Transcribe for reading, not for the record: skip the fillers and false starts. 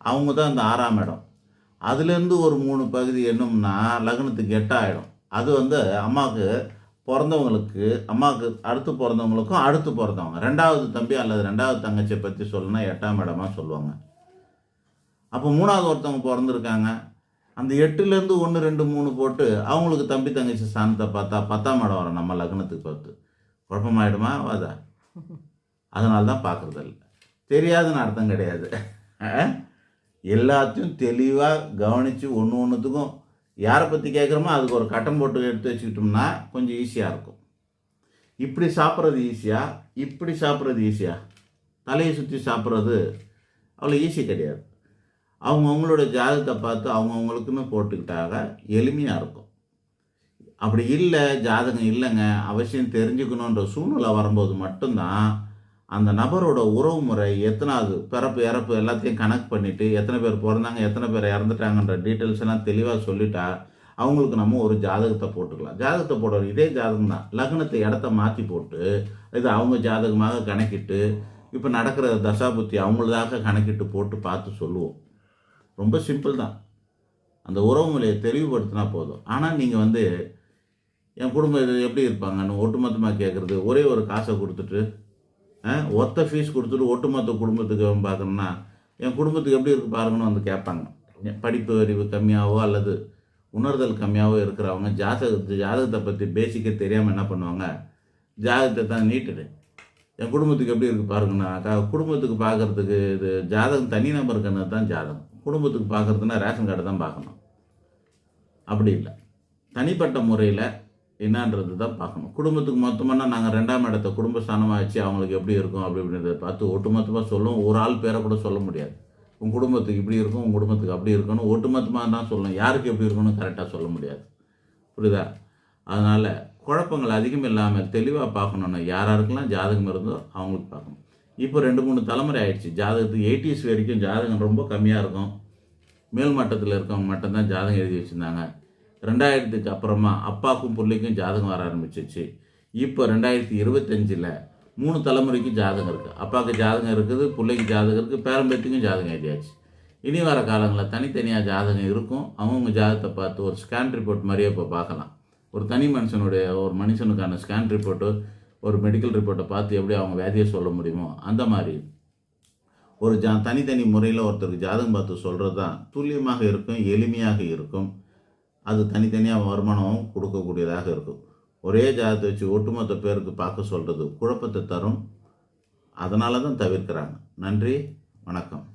அவங்க தான் இந்த 6ஆம் இடம். அதுலேருந்து ஒரு 3 பகுதி என்னம்னா லக்னத்துக்கு 8 ஆயிடும். அது அம்மாவுக்கு பொறந்தவங்களுக்கு, அம்மாவுக்கு அடுத்து பொறந்தவங்களுக்கும் அடுத்து பொறந்தவங்க 2வது தம்பி அல்லது 2வது தங்கச்சியை பற்றி சொல்லணும்னா 8ஆம் இடமா சொல்லுவாங்க. அப்போ 3வது ஒருத்தவங்க பொறந்திருக்காங்க. அந்த 8லேருந்து 1, 2, 3 போட்டு அவங்களுக்கு தம்பி தங்கச்சி ஸ்தானத்தை பார்த்தா 10ஆம் இடம் வரும் நம்ம லக்னத்துக்கு பார்த்து. குழப்பமாயிடுமா ஆகாதா? அதனால தான் பார்க்குறதில்ல. தெரியாதுன்னு அர்த்தம் கிடையாது. எல்லாத்தையும் தெளிவாக கவனித்து ஒன்றுத்துக்கும் யாரை பற்றி கேட்குறோமோ அதுக்கு ஒரு கட்டம் போட்டு எடுத்து வச்சுக்கிட்டோம்னா கொஞ்சம் ஈஸியாக இருக்கும். இப்படி சாப்பிட்றது ஈஸியாக, இப்படி சாப்பிட்றது ஈஸியாக, தலையை சுற்றி சாப்பிட்றது அவ்வளோ ஈஸி கிடையாது. அவங்கவுங்களோட ஜாதகத்தை பார்த்து அவங்கவுங்களுக்குன்னு போட்டுக்கிட்டாக எளிமையாக இருக்கும். அப்படி இல்லை, ஜாதகம் இல்லைங்க, அவசியம் தெரிஞ்சுக்கணுன்ற சூழ்நிலை வரும்போது மட்டும்தான் அந்த நபரோட உறவு முறை எத்தனாவது பிறப்பு இறப்பு எல்லாத்தையும் கணக்கு பண்ணிவிட்டு எத்தனை பேர் பிறந்தாங்க எத்தனை பேர் இறந்துட்டாங்கன்ற டீட்டெயில்ஸ் எல்லாம் தெளிவாக சொல்லிட்டா அவங்களுக்கு நம்ம ஒரு ஜாதகத்தை போட்டுக்கலாம். ஜாதகத்தை போடுற இதே ஜாதகம் தான், லக்னத்தை இடத்த மாற்றி போட்டு இது அவங்க ஜாதகமாக கணக்கிட்டு இப்போ நடக்கிற தசாபுத்தி அவங்களதாக கணக்கிட்டு போட்டு பார்த்து சொல்லுவோம். ரொம்ப சிம்பிள் தான். அந்த உறவு முறையை தெளிவுபடுத்தினா போதும். ஆனால் நீங்கள் என் குடும்பம் இது எப்படி இருப்பாங்கன்னு ஒட்டுமொத்தமாக கேட்குறது, ஒரே ஒரு காசை கொடுத்துட்டு ஒத்த ஃபீஸ் கொடுத்துட்டு ஒட்டுமொத்த குடும்பத்துக்கு பார்க்கணுன்னா என் குடும்பத்துக்கு எப்படி இருக்குது பாருங்கன்னு கேட்பாங்க. படிப்பு அறிவு கம்மியாகவோ அல்லது உணர்தல் கம்மியாகவோ இருக்கிறவங்க ஜாதகத்தை பற்றி பேசிக்கே தெரியாமல் என்ன பண்ணுவாங்க, ஜாதகத்தை தான் நீட்டுடு என் குடும்பத்துக்கு எப்படி இருக்குது பாருங்கண்ணா. குடும்பத்துக்கு பார்க்குறதுக்கு இது ஜாதகம் தனி நபருக்குன்னு தான் ஜாதகம். குடும்பத்துக்கு பார்க்குறதுனா ரேஷன் கார்டு தான் பார்க்கணும். அப்படி இல்லை, தனிப்பட்ட முறையில் என்னன்றது தான் பார்க்கணும். குடும்பத்துக்கு மொத்தமாக நாங்கள் 2ஆம் இடத்தை குடும்பஸ்தானமாக வச்சு அவங்களுக்கு எப்படி இருக்கும் அப்படி இப்படின்றத பார்த்து ஒட்டுமொத்தமாக சொல்லுவோம். ஒரு ஆள் பேரை கூட சொல்ல முடியாது. உங்கள் குடும்பத்துக்கு இப்படி இருக்கும், உங்கள் குடும்பத்துக்கு அப்படி இருக்கணும், ஒட்டுமொத்தமாக தான் சொல்லணும். யாருக்கு எப்படி இருக்கணும் கரெக்டாக சொல்ல முடியாது. புரியுதா? அதனால் குழப்பங்கள் அதிகம் இல்லாமல் தெளிவாக பார்க்கணுன்னு யாராருக்கெல்லாம் ஜாதகம் இருந்தோ அவங்களுக்கு பார்க்கணும். இப்போ 2-3 தலைமுறை ஆயிடுச்சு. ஜாதகத்துக்கு 80s வரைக்கும் ஜாதகம் ரொம்ப கம்மியாக இருக்கும். மேல் மட்டத்தில் இருக்கவங்க மட்டும்தான் ஜாதகம் எழுதி வச்சுருந்தாங்க. 2000க்கு அப்புறமா அப்பாவுக்கும் பிள்ளைக்கும் ஜாதகம் வர ஆரம்பிச்சிச்சு. இப்போ 2025ல் 3 தலைமுறைக்கும் ஜாதகம் இருக்குது. அப்பாவுக்கு ஜாதகம் இருக்குது, பிள்ளைக்கு ஜாதகம் இருக்குது, பேரம்பேத்திக்கும் ஜாதகம் எழுதியாச்சு. இனி வர காலங்களில் தனித்தனியாக ஜாதகம் இருக்கும். அவங்கவுங்க ஜாதகத்தை பார்த்து ஒரு ஸ்கேன் ரிப்போர்ட் மாதிரியே இப்போ பார்க்கலாம். ஒரு தனி ஒரு மனுஷனுக்கான ஸ்கேன் ரிப்போர்ட்டு, ஒரு மெடிக்கல் ரிப்போர்ட்டை பார்த்து எப்படி அவங்க வியாதியை சொல்ல முடியுமோ அந்த மாதிரி ஒரு தனித்தனி முறையில் ஒருத்தருக்கு ஜாதகம் பார்த்து சொல்கிறது தான் துல்லியமாக இருக்கும், எளிமையாக இருக்கும். அது தனித்தனியாக வருமானம் கொடுக்கக்கூடியதாக இருக்கும். ஒரே ஜாதகத்தை வச்சு ஒட்டுமொத்த பேருக்கு பார்க்க சொல்கிறது குழப்பத்தை தரும். அதனால தான் தவிர்க்கிறாங்க. நன்றி, வணக்கம்.